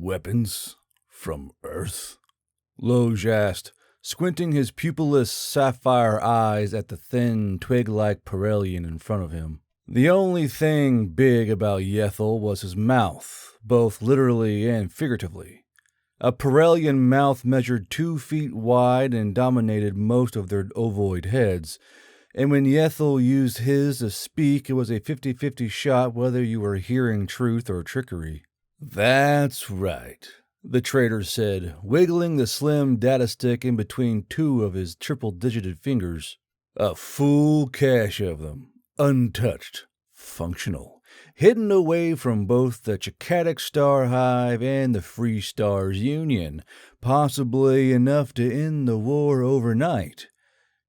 Weapons? From Earth? Loge asked, squinting his pupilless sapphire eyes at the thin, twig-like Pirellian in front of him. The only thing big about Yethel was his mouth, both literally and figuratively. A Pirellian mouth measured 2 feet wide and dominated most of their ovoid heads, and when Yethel used his to speak, it was a 50-50 shot whether you were hearing truth or trickery. "That's right," the trader said, wiggling the slim data stick in between 2 of his triple-digited fingers. "A full cache of them, untouched, functional, hidden away from both the Chakadic Star Hive and the Free Stars Union, possibly enough to end the war overnight.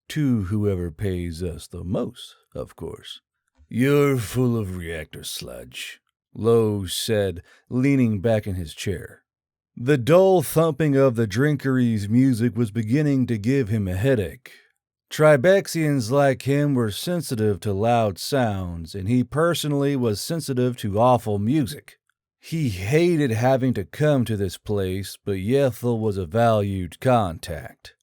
To whoever pays us the most, of course." "You're full of reactor sludge," Lowe said, leaning back in his chair. The dull thumping of the drinkery's music was beginning to give him a headache. Tribexians like him were sensitive to loud sounds, and he personally was sensitive to awful music. He hated having to come to this place, but Yethel was a valued contact.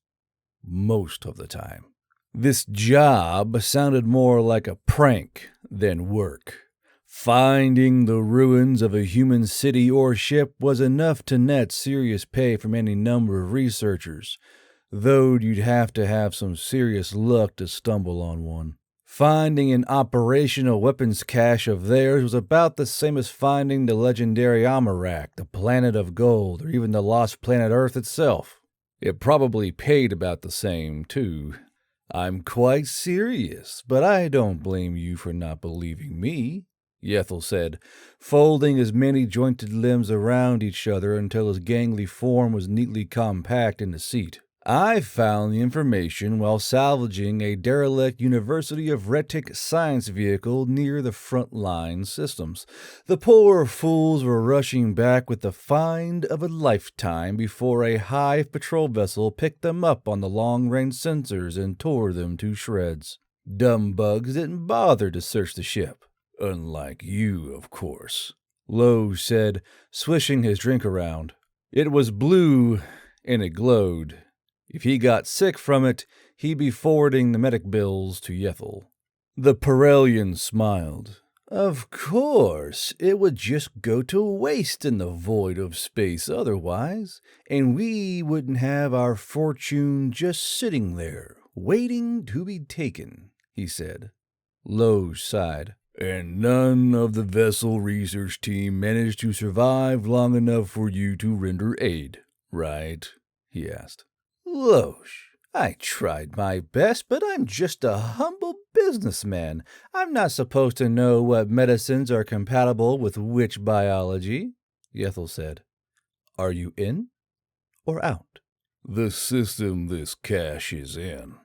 Most of the time. This job sounded more like a prank than work. Finding the ruins of a human city or ship was enough to net serious pay from any number of researchers, though you'd have to have some serious luck to stumble on one. Finding an operational weapons cache of theirs was about the same as finding the legendary Amarak, the planet of gold, or even the lost planet Earth itself. It probably paid about the same, too. "I'm quite serious, but I don't blame you for not believing me," Yethel said, folding his many-jointed limbs around each other until his gangly form was neatly compact in the seat. "I found the information while salvaging a derelict University of Retic science vehicle near the front-line systems. The poor fools were rushing back with the find of a lifetime before a Hive patrol vessel picked them up on the long-range sensors and tore them to shreds. Dumb bugs didn't bother to search the ship. Unlike you, of course," Lowe said, swishing his drink around. It was blue, and it glowed. If he got sick from it, he'd be forwarding the medic bills to Yethel. The Pirellian smiled. "Of course, it would just go to waste in the void of space otherwise, and we wouldn't have our fortune just sitting there, waiting to be taken," he said. Lowe sighed. "And none of the vessel research team managed to survive long enough for you to render aid, right?" he asked. "Loge, I tried my best, but I'm just a humble businessman. I'm not supposed to know what medicines are compatible with which biology," Yethel said. "Are you in or out?" "The system this cache is in.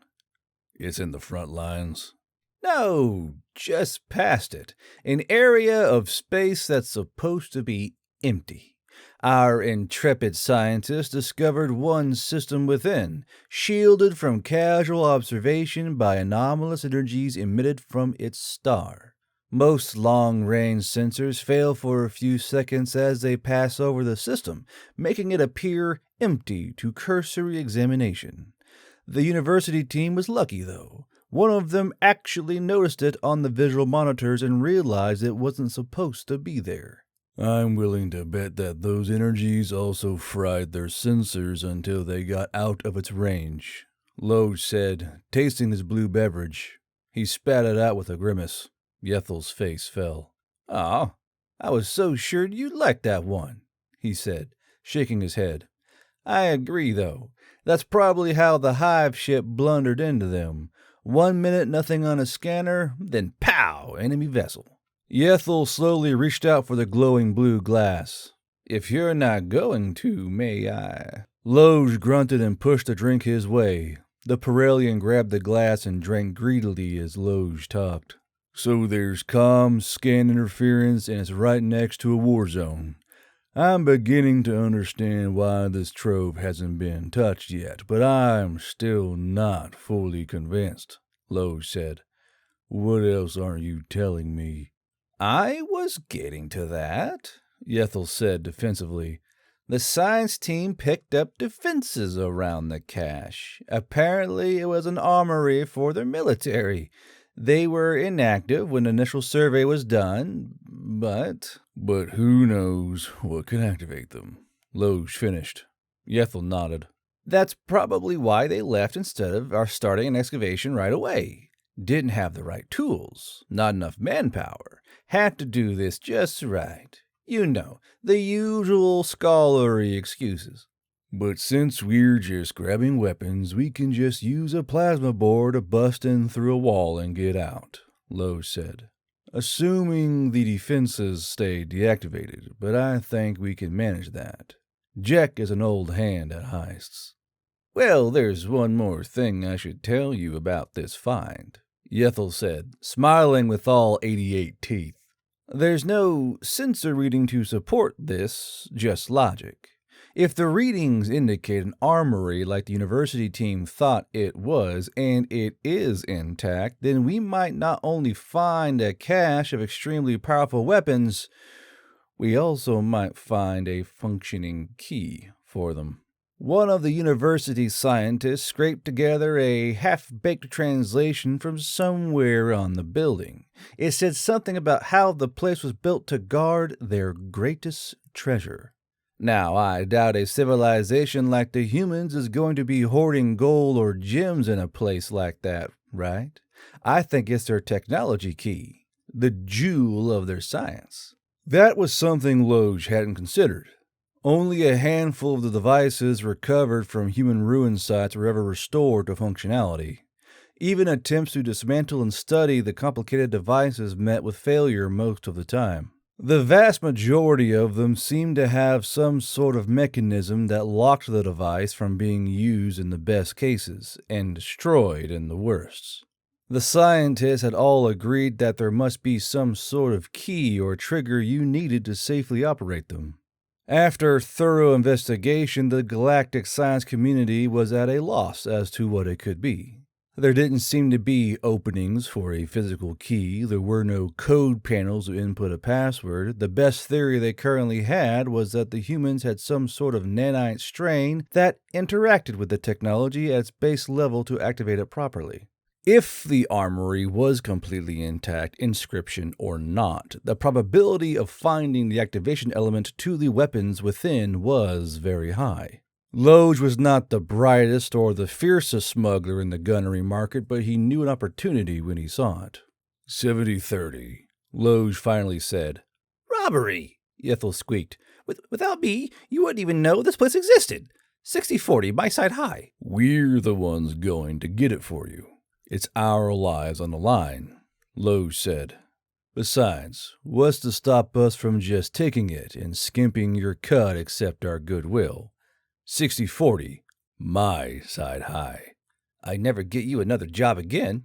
It's in the front lines." "No, just past it. An area of space that's supposed to be empty. Our intrepid scientists discovered one system within, shielded from casual observation by anomalous energies emitted from its star. Most long-range sensors fail for a few seconds as they pass over the system, making it appear empty to cursory examination. The university team was lucky, though. One of them actually noticed it on the visual monitors and realized it wasn't supposed to be there. I'm willing to bet that those energies also fried their sensors until they got out of its range," Lowe said, tasting his blue beverage. He spat it out with a grimace. Yethel's face fell. "Aw, I was so sure you'd like that one," he said, shaking his head. "I agree, though. That's probably how the Hive ship blundered into them. 1 minute nothing on a scanner, then pow, enemy vessel." Yethel slowly reached out for the glowing blue glass. "If you're not going to, may I?" Loge grunted and pushed the drink his way. The Pirellian grabbed the glass and drank greedily as Loge talked. "So there's comms, scan interference, and it's right next to a war zone. I'm beginning to understand why this trove hasn't been touched yet, but I'm still not fully convinced," Lowe said. "What else aren't you telling me?" "I was getting to that," Yethel said defensively. The science team picked up defenses around the cache. Apparently, it was an armory for their military. They were inactive when the initial survey was done, but... But who knows what can activate them? Loge finished. Yethel nodded. That's probably why they left instead of our starting an excavation right away. Didn't have the right tools, not enough manpower. Had to do this just right. You know, the usual scholarly excuses. But since we're just grabbing weapons, we can just use a plasma bore to bust in through a wall and get out, Lowe said. Assuming the defenses stay deactivated, but I think we can manage that. Jack is an old hand at heists. Well, there's one more thing I should tell you about this find, Yethel said, smiling with all 88 teeth. There's no sensor reading to support this, just logic. If the readings indicate an armory like the university team thought it was, and it is intact, then we might not only find a cache of extremely powerful weapons, we also might find a functioning key for them. One of the university scientists scraped together a half-baked translation from somewhere on the building. It said something about how the place was built to guard their greatest treasure. Now, I doubt a civilization like the humans is going to be hoarding gold or gems in a place like that, right? I think it's their technology key, the jewel of their science. That was something Loge hadn't considered. Only a handful of the devices recovered from human ruin sites were ever restored to functionality. Even attempts to dismantle and study the complicated devices met with failure most of the time. The vast majority of them seemed to have some sort of mechanism that locked the device from being used in the best cases and destroyed in the worst. The scientists had all agreed that there must be some sort of key or trigger you needed to safely operate them. After thorough investigation, the galactic science community was at a loss as to what it could be. There didn't seem to be openings for a physical key. There were no code panels to input a password. The best theory they currently had was that the humans had some sort of nanite strain that interacted with the technology at its base level to activate it properly. If the armory was completely intact, inscription or not, the probability of finding the activation element to the weapons within was very high. Loge was not the brightest or the fiercest smuggler in the gunnery market, but he knew an opportunity when he saw it. 70-30, Loge finally said. Robbery, Yethel squeaked. Without me, you wouldn't even know this place existed. 60-40, my side high. We're the ones going to get it for you. It's our lives on the line, Loge said. Besides, what's to stop us from just taking it and skimping your cut except our goodwill? 60-40, my side high. I'd never get you another job again.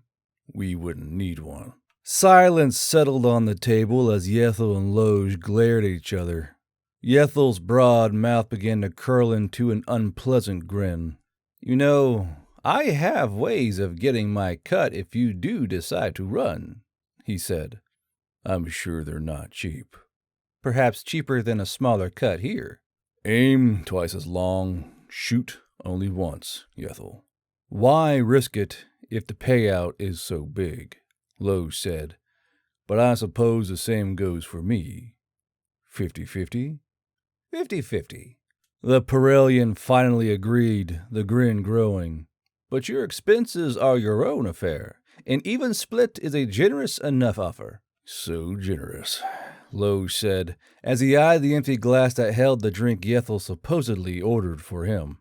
We wouldn't need one. Silence settled on the table as Yethel and Loge glared at each other. Yethel's broad mouth began to curl into an unpleasant grin. You know, I have ways of getting my cut if you do decide to run, he said. I'm sure they're not cheap. Perhaps cheaper than a smaller cut here. Aim twice as long, shoot only once, Yethel. Why risk it if the payout is so big? Loge said. But I suppose the same goes for me. 50-50? 50-50. The Pirellian finally agreed, the grin growing. But your expenses are your own affair. An even split is a generous enough offer. So generous, Loge said, as he eyed the empty glass that held the drink Yethel supposedly ordered for him.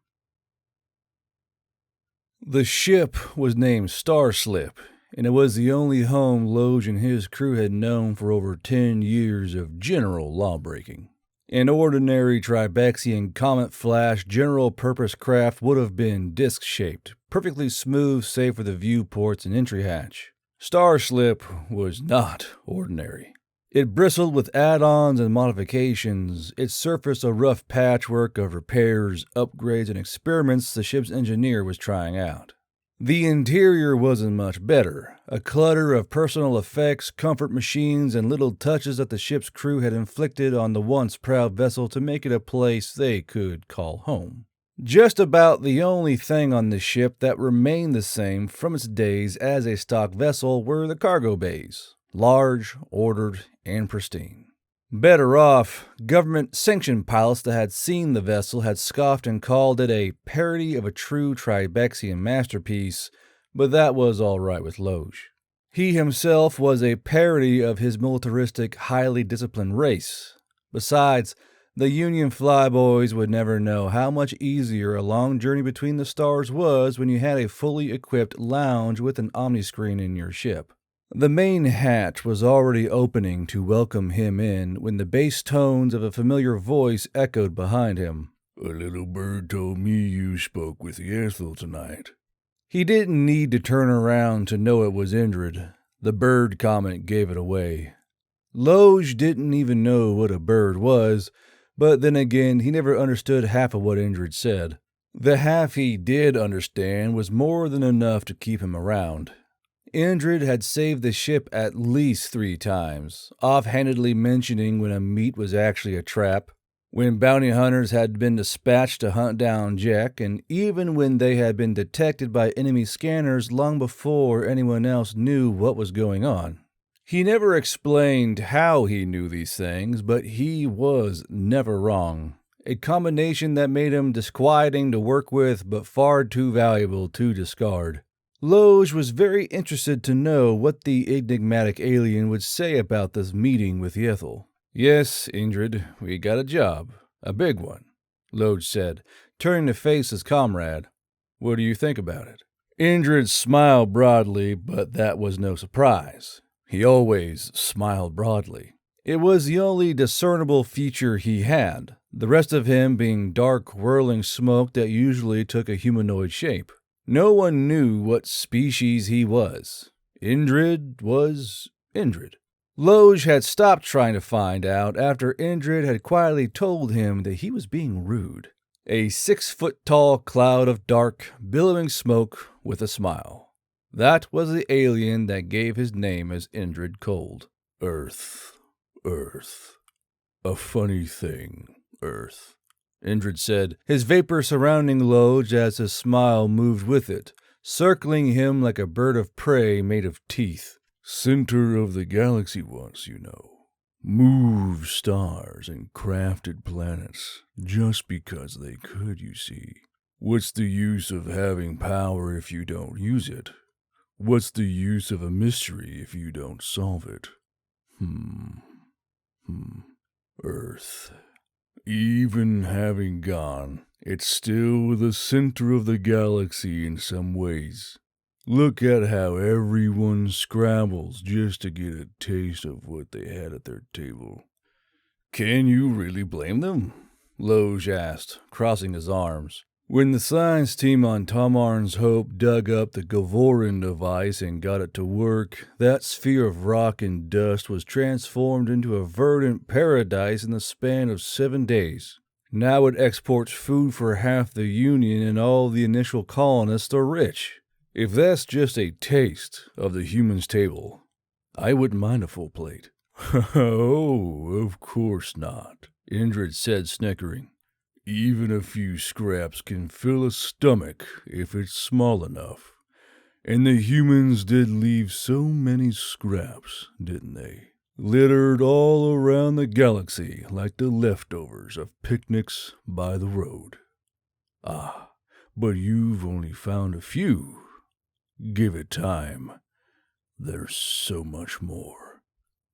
The ship was named Starslip, and it was the only home Loge and his crew had known for over 10 years of general lawbreaking. An ordinary Tribexian Comet Flash general-purpose craft would have been disc-shaped, perfectly smooth save for the viewports and entry hatch. Starslip was not ordinary. It bristled with add-ons and modifications. Its surface a rough patchwork of repairs, upgrades, and experiments the ship's engineer was trying out. The interior wasn't much better. A clutter of personal effects, comfort machines, and little touches that the ship's crew had inflicted on the once proud vessel to make it a place they could call home. Just about the only thing on the ship that remained the same from its days as a stock vessel were the cargo bays, large, ordered, and pristine. Better off, government-sanctioned pilots that had seen the vessel had scoffed and called it a parody of a true Tribexian masterpiece, but that was all right with Loge. He himself was a parody of his militaristic, highly disciplined race. Besides, the Union flyboys would never know how much easier a long journey between the stars was when you had a fully equipped lounge with an omniscreen in your ship. The main hatch was already opening to welcome him in when the bass tones of a familiar voice echoed behind him. "A little bird told me you spoke with Ethel tonight." He didn't need to turn around to know it was Indrid. The bird comment gave it away. Loge didn't even know what a bird was, but then again, he never understood half of what Indrid said. The half he did understand was more than enough to keep him around. Indrid had saved the ship at least 3 times, offhandedly mentioning when a meet was actually a trap, when bounty hunters had been dispatched to hunt down Jack, and even when they had been detected by enemy scanners long before anyone else knew what was going on. He never explained how he knew these things, but he was never wrong. A combination that made him disquieting to work with, but far too valuable to discard. Loge was very interested to know what the enigmatic alien would say about this meeting with Ethel. "Yes, Indrid, we got a job. A big one," Loge said, turning to face his comrade. "What do you think about it?" Indrid smiled broadly, but that was no surprise. He always smiled broadly. It was the only discernible feature he had, the rest of him being dark, whirling smoke that usually took a humanoid shape. No one knew what species he was. Indrid was Indrid. Loge had stopped trying to find out after Indrid had quietly told him that he was being rude. A 6-foot-tall cloud of dark, billowing smoke with a smile. That was the alien that gave his name as Indrid Cold. Earth. A funny thing, Earth," Indrid said, his vapor surrounding Loge as his smile moved with it, circling him like a bird of prey made of teeth. "Center of the galaxy once, you know. Moved stars and crafted planets just because they could, you see. What's the use of having power if you don't use it? What's the use of a mystery if you don't solve it? Earth. Even having gone, it's still the center of the galaxy in some ways. Look at how everyone scrambles just to get a taste of what they had at their table." "Can you really blame them?" Loge asked, crossing his arms. When the science team on Tomarn's Hope dug up the Gavorin device and got it to work, that sphere of rock and dust was transformed into a verdant paradise in the span of 7 days. Now it exports food for half the Union, and all the initial colonists are rich. If that's just a taste of the human's table, I wouldn't mind a full plate." "Oh, of course not," Indrid said, snickering. "Even a few scraps can fill a stomach if it's small enough. And the humans did leave so many scraps, didn't they? Littered all around the galaxy like the leftovers of picnics by the road. Ah, but you've only found a few. Give it time. There's so much more."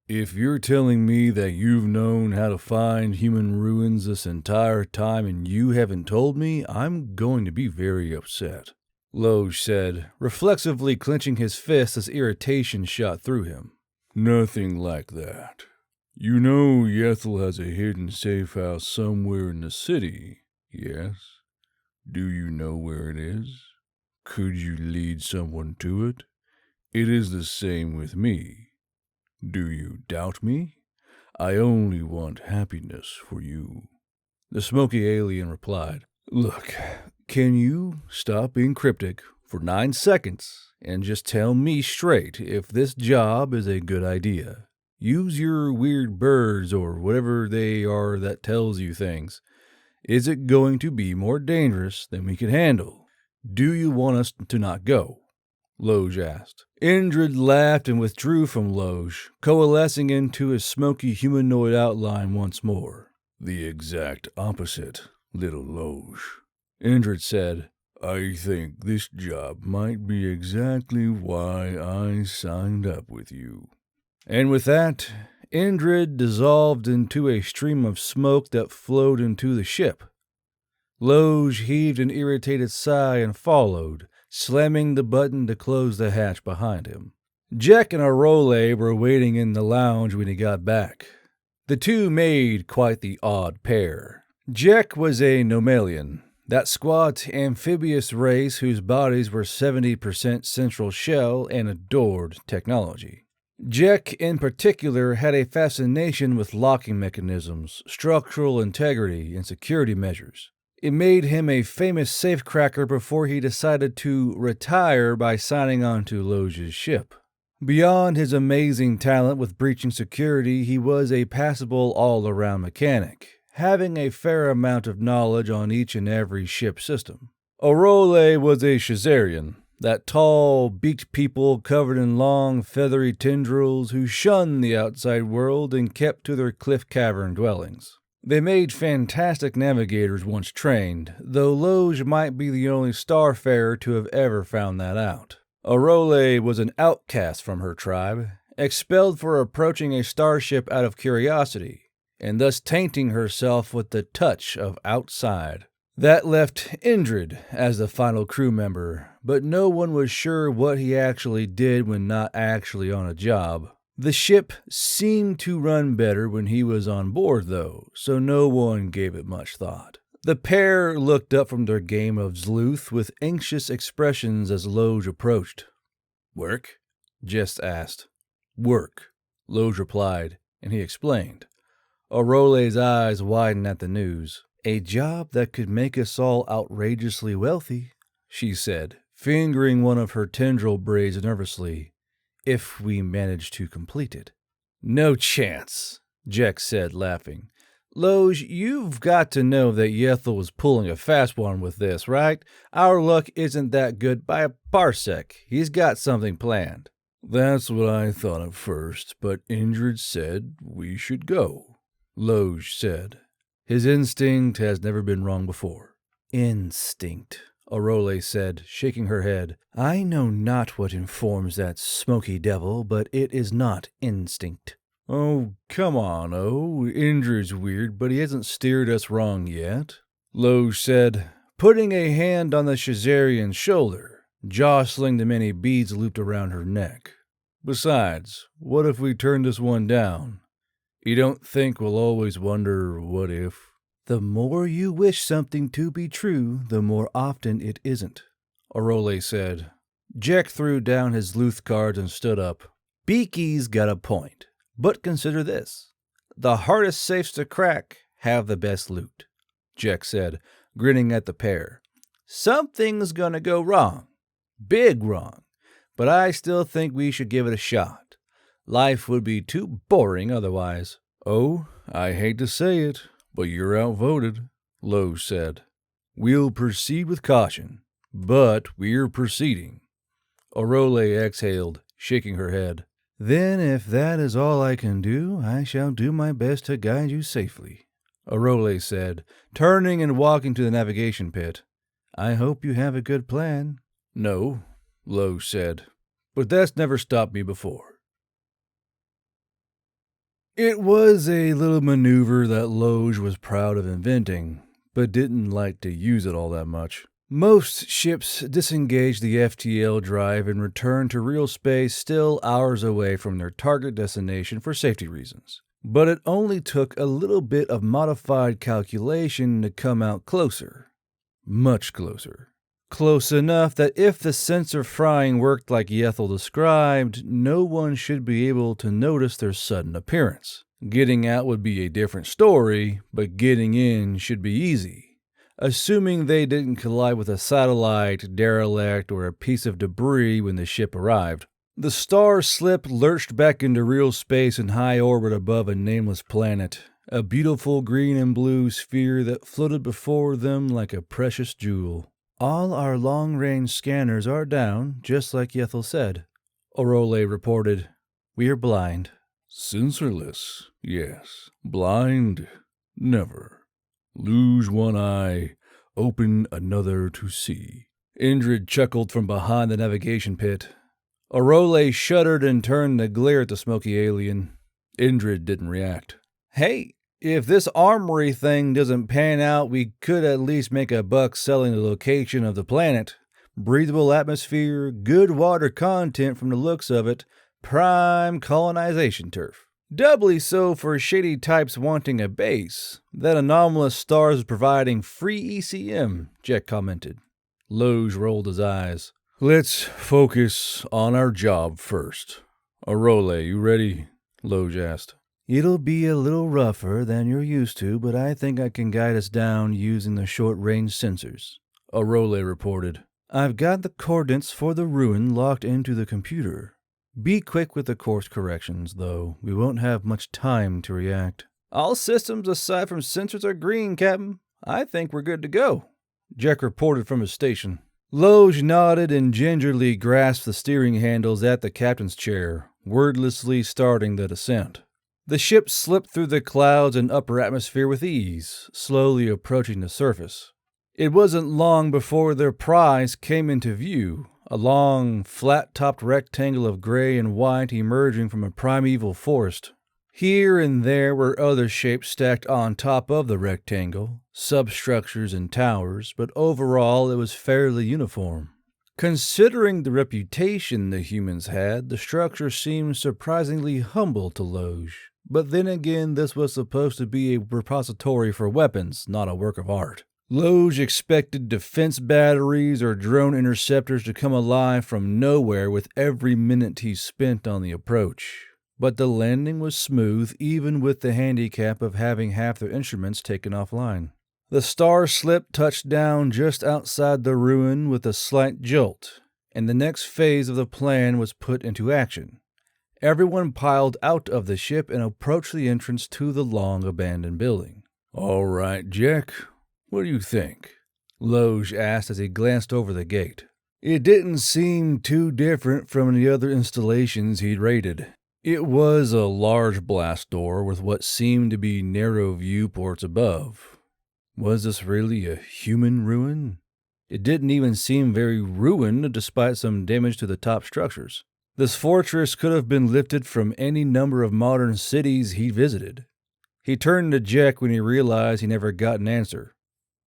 "If you're telling me that you've known how to find human ruins this entire time and you haven't told me, I'm going to be very upset," Loge said, reflexively clenching his fist as irritation shot through him. "Nothing like that. You know Ethel has a hidden safe house somewhere in the city, yes? Do you know where it is? Could you lead someone to it? It is the same with me. Do you doubt me? I only want happiness for you." The smoky alien replied, "Look, can you stop being cryptic for 9 seconds and just tell me straight if this job is a good idea. Use your weird birds or whatever they are that tells you things. Is it going to be more dangerous than we can handle? Do you want us to not go? Loge asked. Indrid laughed and withdrew from Loge, coalescing into a smoky humanoid outline once more. The exact opposite, little Loge. Indrid said, I think this job might be exactly why I signed up with you. And with that, Indrid dissolved into a stream of smoke that flowed into the ship. Loge heaved an irritated sigh and followed, slamming the button to close the hatch behind him. Jack and Arole were waiting in the lounge when he got back. The two made quite the odd pair. Jack was a Nomalian, that squat, amphibious race whose bodies were 70% central shell and adored technology. Jack, in particular, had a fascination with locking mechanisms, structural integrity, and security measures. It made him a famous safecracker before he decided to retire by signing on to Loge's ship. Beyond his amazing talent with breaching security, he was a passable all-around mechanic, having a fair amount of knowledge on each and every ship system. Arole was a Shazarian, that tall, beaked people covered in long, feathery tendrils who shunned the outside world and kept to their cliff cavern dwellings. They made fantastic navigators once trained, though Loge might be the only starfarer to have ever found that out. Arole was an outcast from her tribe, expelled for approaching a starship out of curiosity, and thus tainting herself with the touch of outside. That left Indrid as the final crew member, but no one was sure what he actually did when not actually on a job. The ship seemed to run better when he was on board, though, so no one gave it much thought. The pair looked up from their game of Zluth with anxious expressions as Loge approached. "Work?" Jess asked. "Work," Loge replied, and he explained. Arole's eyes widened at the news. "A job that could make us all outrageously wealthy," she said, fingering one of her tendril braids nervously, "if we manage to complete it." "No chance," Jack said, laughing. "Loge, you've got to know that Yethel was pulling a fast one with this, right? Our luck isn't that good by a parsec. He's got something planned." "That's what I thought at first, but Indrid said we should go," Loge said. His instinct has never been wrong before. "Instinct," Arole said, shaking her head. "I know not what informs that smoky devil, but it is not instinct." "Oh, come on, Indrid's weird, but he hasn't steered us wrong yet," Loge said, putting a hand on the Shazarian's shoulder, jostling the many beads looped around her neck. "Besides, what if we turn this one down? You don't think we'll always wonder, what if?" "The more you wish something to be true, the more often it isn't," Arole said. Jack threw down his Luth cards and stood up. "Beaky's got a point, but consider this. The hardest safes to crack have the best loot," Jack said, grinning at the pair. "Something's gonna go wrong. Big wrong. But I still think we should give it a shot. Life would be too boring otherwise." "Oh, I hate to say it, but you're outvoted," Loge said. "We'll proceed with caution, but we're proceeding." Arole exhaled, shaking her head. "Then if that is all I can do, I shall do my best to guide you safely," Arole said, turning and walking to the navigation pit. "I hope you have a good plan." "No," Loge said, "but that's never stopped me before." It was a little maneuver that Loge was proud of inventing, but didn't like to use it all that much. Most ships disengage the FTL drive and return to real space still hours away from their target destination for safety reasons. But it only took a little bit of modified calculation to come out closer. Much closer. Close enough that if the sensor frying worked like Yethel described, no one should be able to notice their sudden appearance. Getting out would be a different story, but getting in should be easy. assuming they didn't collide with a satellite, derelict, or a piece of debris when the ship arrived. The star slip lurched back into real space in high orbit above a nameless planet, a beautiful green and blue sphere that floated before them like a precious jewel. All our long-range scanners are down, just like Yethel said, Orole reported. We are blind. Sensorless, yes. Blind, never. Lose one eye, open another to see. Indrid chuckled from behind the navigation pit. Orole shuddered and turned to glare at the smoky alien. Indrid didn't react. Hey, if this armory thing doesn't pan out, we could at least make a buck selling the location of the planet. Breathable atmosphere, good water content from the looks of it, prime colonization turf. Doubly so for shady types wanting a base. That anomalous star is providing free ECM, Jack commented. Loge rolled his eyes. Let's focus on our job first. Orole, you ready? Loge asked. It'll be a little rougher than you're used to, but I think I can guide us down using the short-range sensors, Orole reported. I've got the coordinates for the ruin locked into the computer. Be quick with the course corrections, though. We won't have much time to react. All systems aside from sensors are green, Captain. I think we're good to go, Jack reported from his station. Loge nodded and gingerly grasped the steering handles at the captain's chair, wordlessly starting the descent. The ship slipped through the clouds and upper atmosphere with ease, slowly approaching the surface. It wasn't long before their prize came into view, a long, flat-topped rectangle of gray and white emerging from a primeval forest. Here and there were other shapes stacked on top of the rectangle, substructures and towers, but overall it was fairly uniform. Considering the reputation the humans had, the structure seemed surprisingly humble to Loge. But then again, this was supposed to be a repository for weapons, not a work of art. Loge expected defense batteries or drone interceptors to come alive from nowhere with every minute he spent on the approach. But the landing was smooth, even with the handicap of having half their instruments taken offline. The star slip touched down just outside the ruin with a slight jolt, and the next phase of the plan was put into action. Everyone piled out of the ship and approached the entrance to the long-abandoned building. All right, Jack, what do you think? Loge asked as he glanced over the gate. It didn't seem too different from the other installations he'd raided. It was a large blast door with what seemed to be narrow viewports above. Was this really a human ruin? It didn't even seem very ruined despite some damage to the top structures. This fortress could have been lifted from any number of modern cities he'd visited. He turned to Jack when he realized he never got an answer.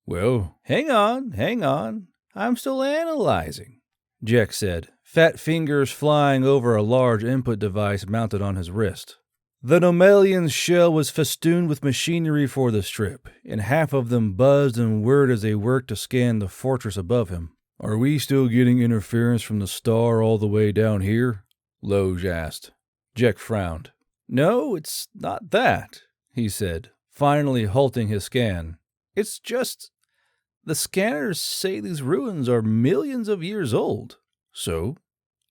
Well, hang on. I'm still analyzing, Jack said, fat fingers flying over a large input device mounted on his wrist. The Nomalian's shell was festooned with machinery for the strip, and half of them buzzed and whirred as they worked to scan the fortress above him. Are we still getting interference from the star all the way down here? Loge asked. Jack frowned. No, it's not that, he said, finally halting his scan. It's just, the scanners say these ruins are millions of years old. So?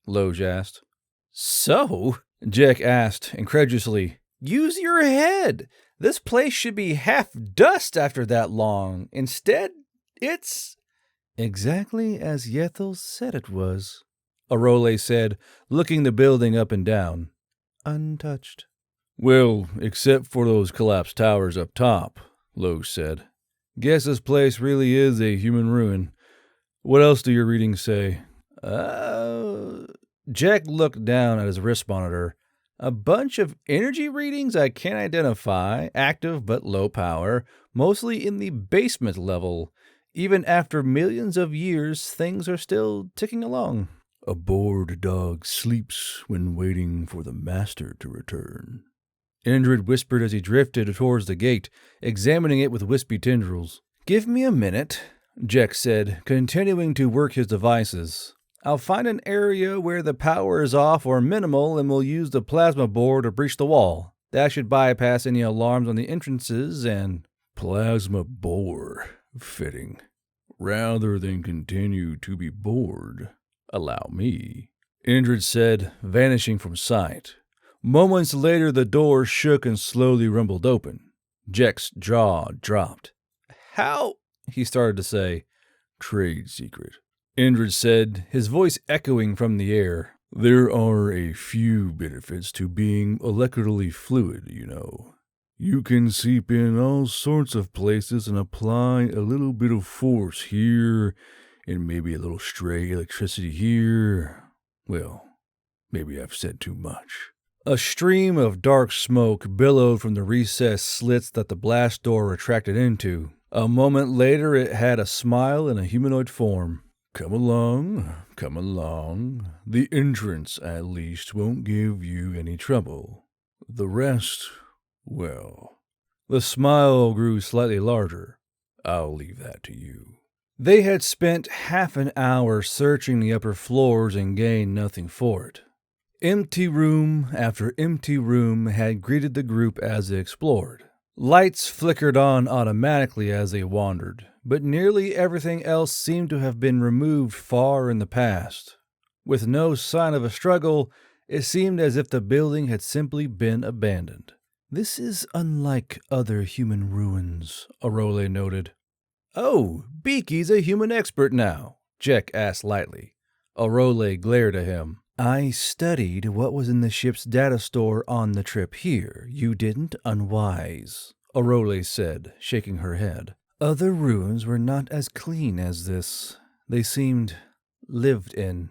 Loge asked. So? Jack asked incredulously. Use your head. This place should be half dust after that long. Instead, it's... Exactly as Yethel said it was, Orole said, looking the building up and down. Untouched. Well, except for those collapsed towers up top, Loge said. Guess this place really is a human ruin. What else do your readings say? Jack looked down at his wrist monitor. A bunch of energy readings I can't identify, active but low power, mostly in the basement level. Even after millions of years, things are still ticking along. A bored dog sleeps when waiting for the master to return, Indrid whispered as he drifted towards the gate, examining it with wispy tendrils. Give me a minute, Jack said, continuing to work his devices. I'll find an area where the power is off or minimal, and we'll use the plasma bore to breach the wall. That should bypass any alarms on the entrances and... Plasma bore. Fitting. Rather than continue to be bored, allow me, Indrid said, vanishing from sight. Moments later, the door shook and slowly rumbled open. Jack's jaw dropped. How? He started to say. Trade secret, Indrid said, his voice echoing from the air. There are a few benefits to being molecularly fluid, you know. You can seep in all sorts of places and apply a little bit of force here, and maybe a little stray electricity here. Well, maybe I've said too much. A stream of dark smoke billowed from the recessed slits that the blast door retracted into. A moment later, it had a smile in a humanoid form. Come along, come along. The entrance, at least, won't give you any trouble. The rest, well... The smile grew slightly larger. I'll leave that to you. They had spent half an hour searching the upper floors and gained nothing for it. Empty room after empty room had greeted the group as they explored. Lights flickered on automatically as they wandered, but nearly everything else seemed to have been removed far in the past. With no sign of a struggle, it seemed as if the building had simply been abandoned. This is unlike other human ruins, Arole noted. Oh, Beaky's a human expert now, Jack asked lightly. Arole glared at him. I studied what was in the ship's data store on the trip here. You didn't, unwise, Arole said, shaking her head. Other ruins were not as clean as this. They seemed lived in.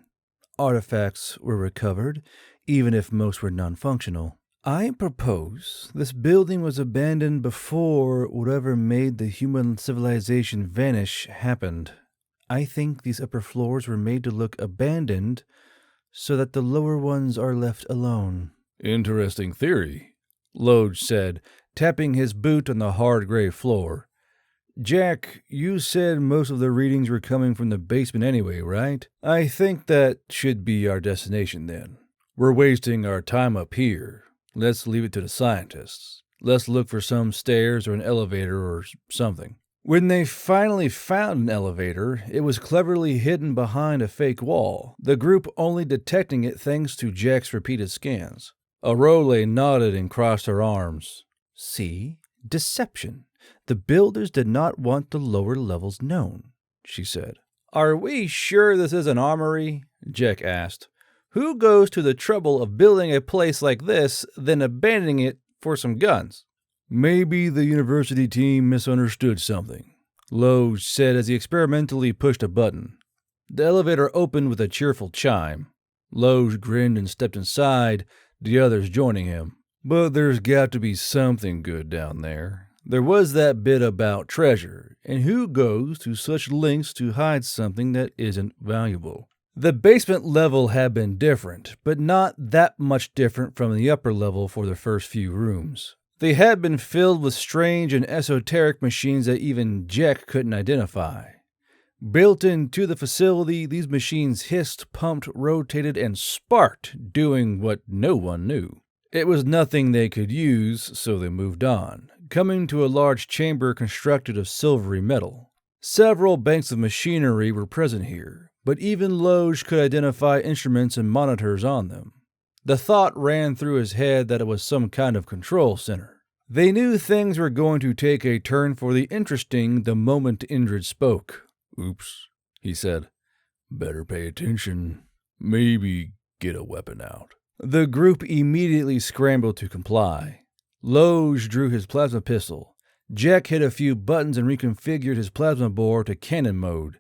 Artifacts were recovered, even if most were non-functional. I propose this building was abandoned before whatever made the human civilization vanish happened. I think these upper floors were made to look abandoned so that the lower ones are left alone. Interesting theory, Loge said, tapping his boot on the hard gray floor. Jack, you said most of the readings were coming from the basement anyway, right? I think that should be our destination then. We're wasting our time up here. Let's leave it to the scientists. Let's look for some stairs or an elevator or something. When they finally found an elevator, it was cleverly hidden behind a fake wall, the group only detecting it thanks to Jack's repeated scans. Arole nodded and crossed her arms. See? Deception. The builders did not want the lower levels known, she said. Are we sure this is an armory? Jack asked. Who goes to the trouble of building a place like this, then abandoning it for some guns? Maybe the university team misunderstood something, Loge said as he experimentally pushed a button. The elevator opened with a cheerful chime. Loge grinned and stepped inside, the others joining him. But there's got to be something good down there. There was that bit about treasure, and who goes to such lengths to hide something that isn't valuable? The basement level had been different, but not that much different from the upper level for the first few rooms. They had been filled with strange and esoteric machines that even Jack couldn't identify. Built into the facility, these machines hissed, pumped, rotated, and sparked, doing what no one knew. It was nothing they could use, so they moved on, coming to a large chamber constructed of silvery metal. Several banks of machinery were present here, but even Loge could identify instruments and monitors on them. The thought ran through his head that it was some kind of control center. They knew things were going to take a turn for the interesting the moment Indrid spoke. Oops, he said. Better pay attention. Maybe get a weapon out. The group immediately scrambled to comply. Loge drew his plasma pistol. Jack hit a few buttons and reconfigured his plasma bore to cannon mode.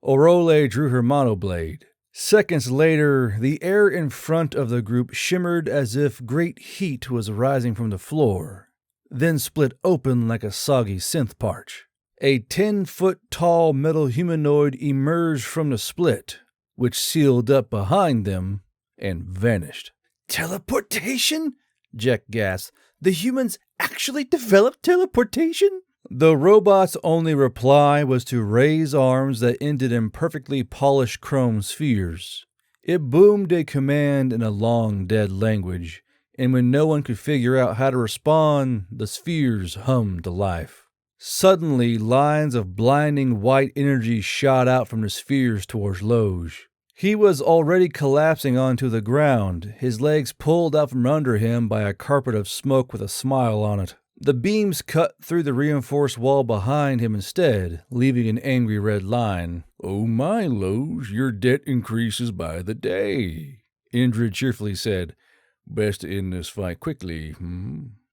Arole drew her monoblade. Seconds later, the air in front of the group shimmered as if great heat was rising from the floor, then split open like a soggy synth parch. A 10-foot-tall metal humanoid emerged from the split, which sealed up behind them and vanished. Teleportation? Jack gasped. The humans actually developed teleportation? The robot's only reply was to raise arms that ended in perfectly polished chrome spheres. It boomed a command in a long, dead language, and when no one could figure out how to respond, the spheres hummed to life. Suddenly, lines of blinding white energy shot out from the spheres towards Loge. He was already collapsing onto the ground, his legs pulled out from under him by a carpet of smoke with a smile on it. The beams cut through the reinforced wall behind him instead, leaving an angry red line. "Oh my, Loge, your debt increases by the day," Indrid cheerfully said. "Best to end this fight quickly,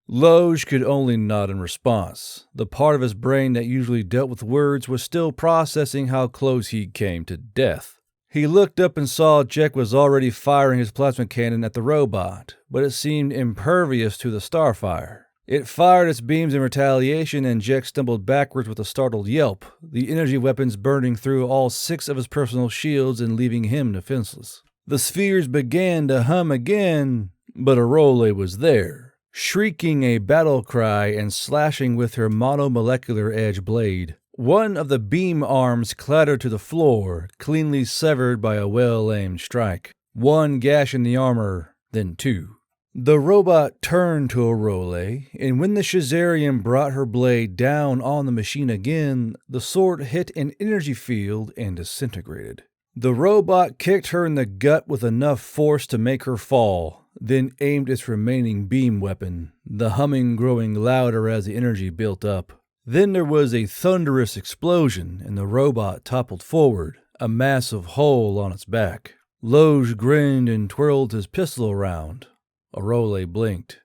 Loge could only nod in response. The part of his brain that usually dealt with words was still processing how close he came to death. He looked up and saw Jek was already firing his plasma cannon at the robot, but it seemed impervious to the starfire. It fired its beams in retaliation, and Jek stumbled backwards with a startled yelp, the energy weapons burning through all 6 of his personal shields and leaving him defenseless. The spheres began to hum again, but Arole was there, shrieking a battle cry and slashing with her monomolecular edge blade. One of the beam arms clattered to the floor, cleanly severed by a well-aimed strike. 1 gash in the armor, then 2. The robot turned to Arole, and when the Shazarian brought her blade down on the machine again, the sword hit an energy field and disintegrated. The robot kicked her in the gut with enough force to make her fall, then aimed its remaining beam weapon, the humming growing louder as the energy built up. Then there was a thunderous explosion, and the robot toppled forward, a massive hole on its back. Loge grinned and twirled his pistol around. Arole blinked.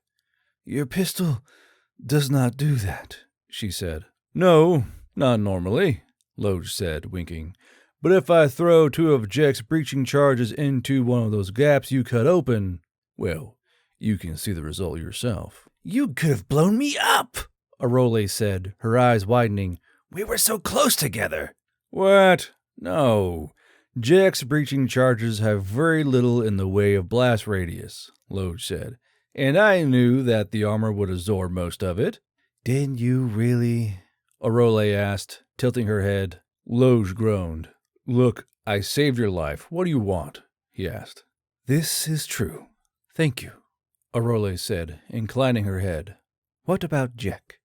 "Your pistol does not do that," she said. "No, not normally," Loge said, winking. "But if I throw 2 of Jek's breaching charges into one of those gaps you cut open, well, you can see the result yourself." "You could have blown me up," Arole said, her eyes widening. "We were so close together." "What? No. Jek's breaching charges have very little in the way of blast radius," Loge said, "and I knew that the armor would absorb most of it." "Did you really?" Arole asked, tilting her head. Loge groaned. "Look, I saved your life. What do you want?" he asked. "This is true. Thank you," Arole said, inclining her head. "What about Jek?"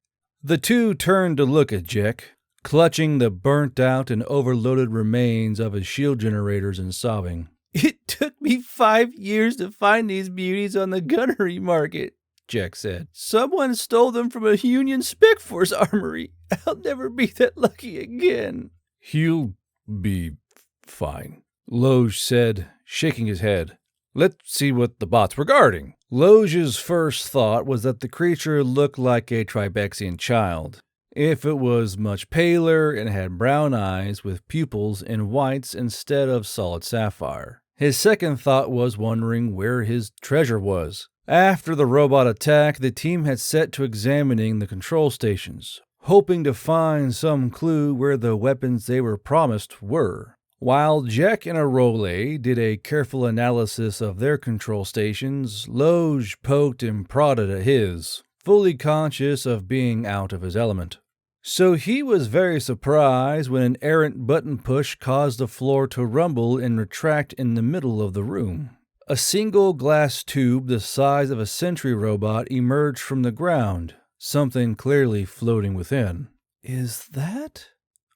The 2 turned to look at Jek, clutching the burnt-out and overloaded remains of his shield generators and sobbing. "It took me 5 years to find these beauties on the gunnery market," Jek said. "Someone stole them from a Union Spec Force armory. I'll never be that lucky again." "He'll be fine," Loge said, shaking his head. "Let's see what the bots were guarding." Loge's first thought was that the creature looked like a Tribexian child. If it was much paler and had brown eyes with pupils in whites instead of solid sapphire. His second thought was wondering where his treasure was. After the robot attack, the team had set to examining the control stations, hoping to find some clue where the weapons they were promised were. While Jek and Arole did a careful analysis of their control stations, Loge poked and prodded at his, fully conscious of being out of his element. So he was very surprised when an errant button push caused the floor to rumble and retract in the middle of the room. A single glass tube the size of a sentry robot emerged from the ground, something clearly floating within. "Is that?"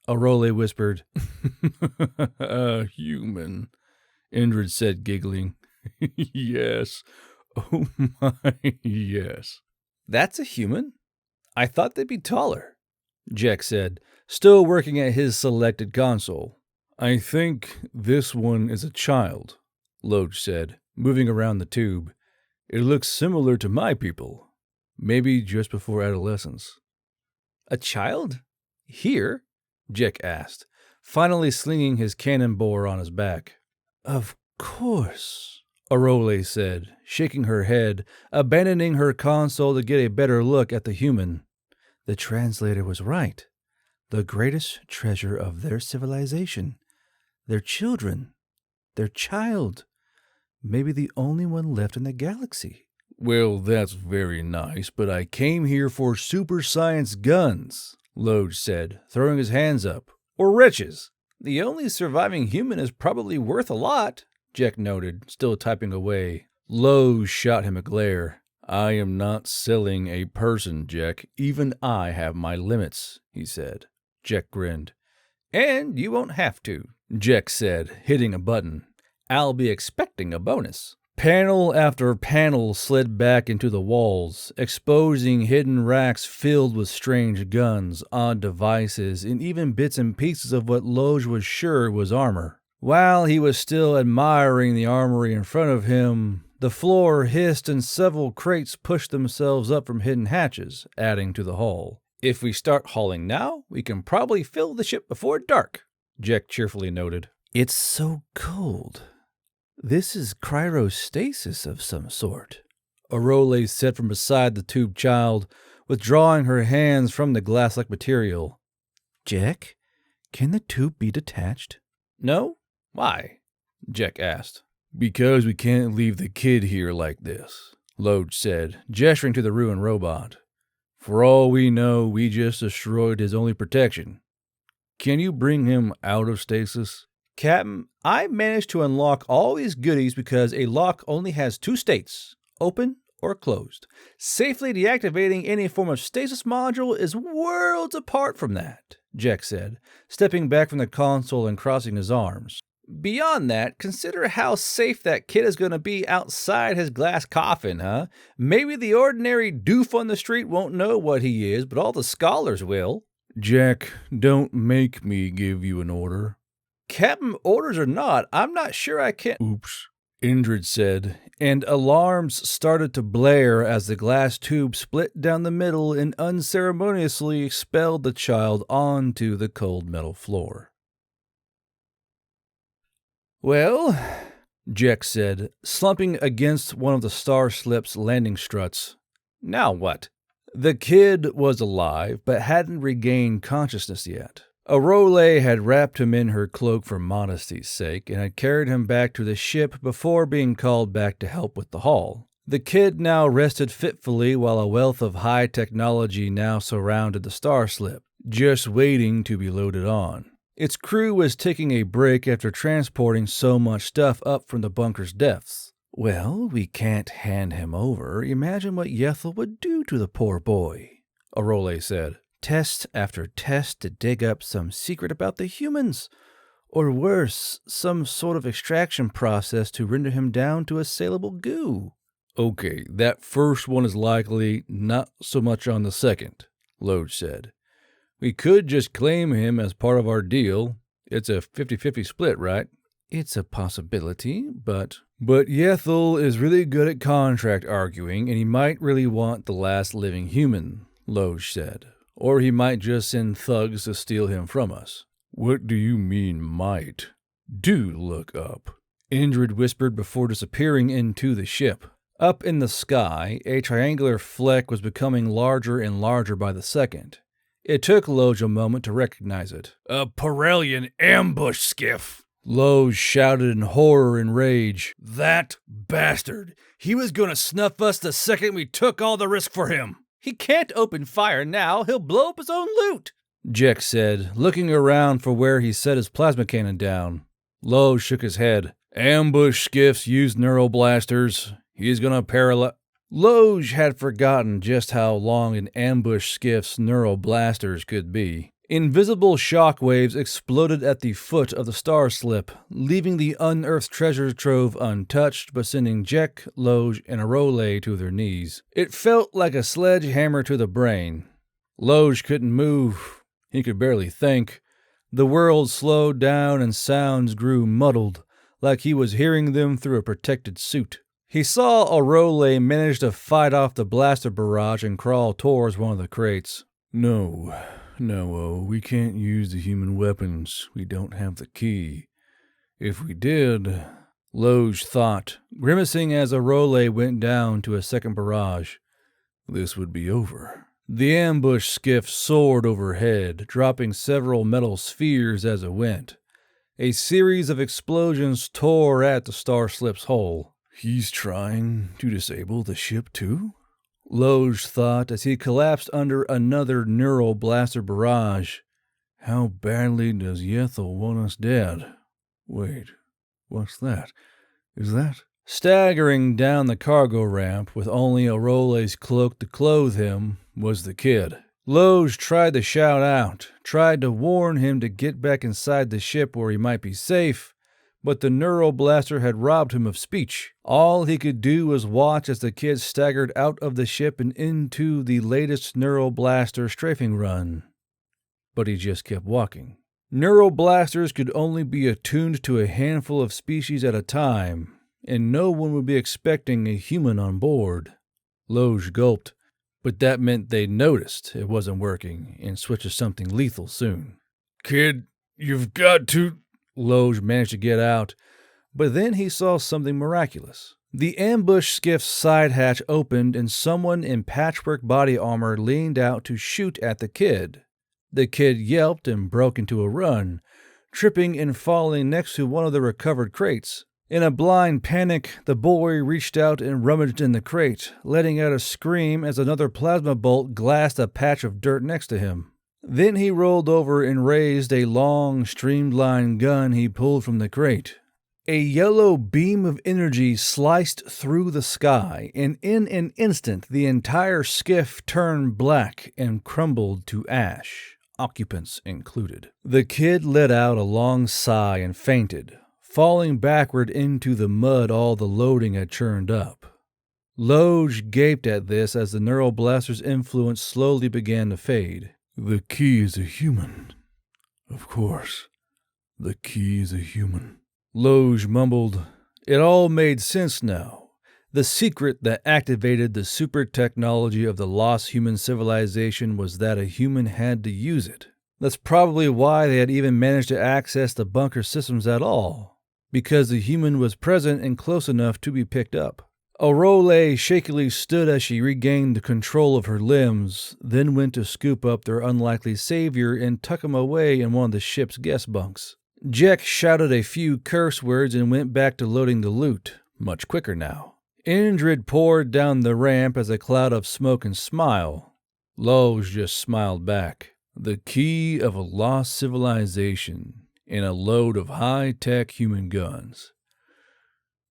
Arole whispered. "A human," Indrid said, giggling. "Yes. Oh my, yes." "That's a human? I thought they'd be taller," Jek said, still working at his selected console. "I think this one is a child," Loge said, moving around the tube. "It looks similar to my people, maybe just before adolescence." "A child? Here?" Jek asked, finally slinging his cannon bore on his back. "Of course," Arole said, shaking her head, abandoning her console to get a better look at the human. "The translator was right. The greatest treasure of their civilization. Their children. Their child. Maybe the only one left in the galaxy." "Well, that's very nice, but I came here for super science guns," Loge said, throwing his hands up. "Or riches. The only surviving human is probably worth a lot," Jek noted, still typing away. Loge shot him a glare. I am not selling a person, Jack. Even I have my limits, he said. Jack grinned. And you won't have to, Jack said, hitting a button. I'll be expecting a bonus. Panel after panel slid back into the walls, exposing hidden racks filled with strange guns, odd devices, and even bits and pieces of what Loge was sure was armor. While he was still admiring the armory in front of him, the floor hissed and several crates pushed themselves up from hidden hatches, adding to the haul. If we start hauling now, we can probably fill the ship before dark, Jack cheerfully noted. It's so cold. This is cryostasis of some sort, Arole said from beside the tube child, withdrawing her hands from the glass-like material. Jack, can the tube be detached? No? Why? Jack asked. Because we can't leave the kid here like this, Loge said, gesturing to the ruined robot. For all we know, we just destroyed his only protection. Can you bring him out of stasis? Captain, I managed to unlock all these goodies because a lock only has 2 states, open or closed. Safely deactivating any form of stasis module is worlds apart from that, Jack said, stepping back from the console and crossing his arms. Beyond that, consider how safe that kid is going to be outside his glass coffin, huh? Maybe the ordinary doof on the street won't know what he is, but all the scholars will. Jack, don't make me give you an order. Captain, orders or not, I'm not sure I can. Oops, Indrid said, and alarms started to blare as the glass tube split down the middle and unceremoniously expelled the child onto the cold metal floor. Well, Jack said, slumping against one of the Starslip's landing struts. Now what? The kid was alive, but hadn't regained consciousness yet. Arole had wrapped him in her cloak for modesty's sake and had carried him back to the ship before being called back to help with the haul. The kid now rested fitfully while a wealth of high technology now surrounded the Starslip, just waiting to be loaded on. Its crew was taking a break after transporting so much stuff up from the bunker's depths. Well, we can't hand him over. Imagine what Yethel would do to the poor boy, Arole said. Test after test to dig up some secret about the humans. Or worse, some sort of extraction process to render him down to a saleable goo. Okay, that first one is likely, not so much on the second, Loge said. We could just claim him as part of our deal. It's a 50-50 split, right? It's a possibility, but Yethel is really good at contract arguing, and he might really want the last living human, Loge said. Or he might just send thugs to steal him from us. What do you mean, might? Do look up, Indrid whispered before disappearing into the ship. Up in the sky, a triangular fleck was becoming larger and larger by the second. It took Loge a moment to recognize it. A Pirellian ambush skiff! Loge shouted in horror and rage. That bastard! He was gonna snuff us the second we took all the risk for him! He can't open fire now, he'll blow up his own loot! Jack said, looking around for where he set his plasma cannon down. Loge shook his head. Ambush skiffs use neuroblasters. He's gonna paralyze... Loge had forgotten just how long an ambush skiff's neuroblasters could be. Invisible shockwaves exploded at the foot of the Starslip, leaving the unearthed treasure trove untouched, but sending Jack, Loge, and Arole to their knees. It felt like a sledgehammer to the brain. Loge couldn't move. He could barely think. The world slowed down and sounds grew muddled, like he was hearing them through a protected suit. He saw Arole manage to fight off the blaster barrage and crawl towards one of the crates. No, we can't use the human weapons. We don't have the key. If we did, Loge thought, grimacing as Arole went down to a second barrage, this would be over. The ambush skiff soared overhead, dropping several metal spheres as it went. A series of explosions tore at the Starslip's hull. He's trying to disable the ship too? Loge thought as he collapsed under another neural blaster barrage. How badly does Yethel want us dead? Wait, what's that? Is that? Staggering down the cargo ramp with only Aurole's cloak to clothe him was the kid. Loge tried to shout out, tried to warn him to get back inside the ship where he might be safe, but the neuroblaster had robbed him of speech. All he could do was watch as the kid staggered out of the ship and into the latest neuroblaster strafing run. But he just kept walking. Neuroblasters could only be attuned to a handful of species at a time, and no one would be expecting a human on board. Loge gulped, but that meant they noticed it wasn't working and switched to something lethal soon. Kid, you've got to... Loge managed to get out, but then he saw something miraculous. The ambush skiff's side hatch opened and someone in patchwork body armor leaned out to shoot at the kid. The kid yelped and broke into a run, tripping and falling next to one of the recovered crates. In a blind panic, the boy reached out and rummaged in the crate, letting out a scream as another plasma bolt glassed a patch of dirt next to him. Then he rolled over and raised a long, streamlined gun he pulled from the crate. A yellow beam of energy sliced through the sky, and in an instant the entire skiff turned black and crumbled to ash, occupants included. The kid let out a long sigh and fainted, falling backward into the mud all the loading had churned up. Loge gaped at this as the neuroblaster's influence slowly began to fade. The key is a human. Of course, the key is a human. Loge mumbled. It all made sense now. The secret that activated the super technology of the lost human civilization was that a human had to use it. That's probably why they had even managed to access the bunker systems at all, because the human was present and close enough to be picked up. Aurole shakily stood as she regained the control of her limbs, then went to scoop up their unlikely savior and tuck him away in one of the ship's guest bunks. Jack shouted a few curse words and went back to loading the loot, much quicker now. Indrid poured down the ramp as a cloud of smoke and smile. Loge just smiled back. The key of a lost civilization and a load of high-tech human guns.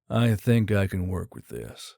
I think I can work with this.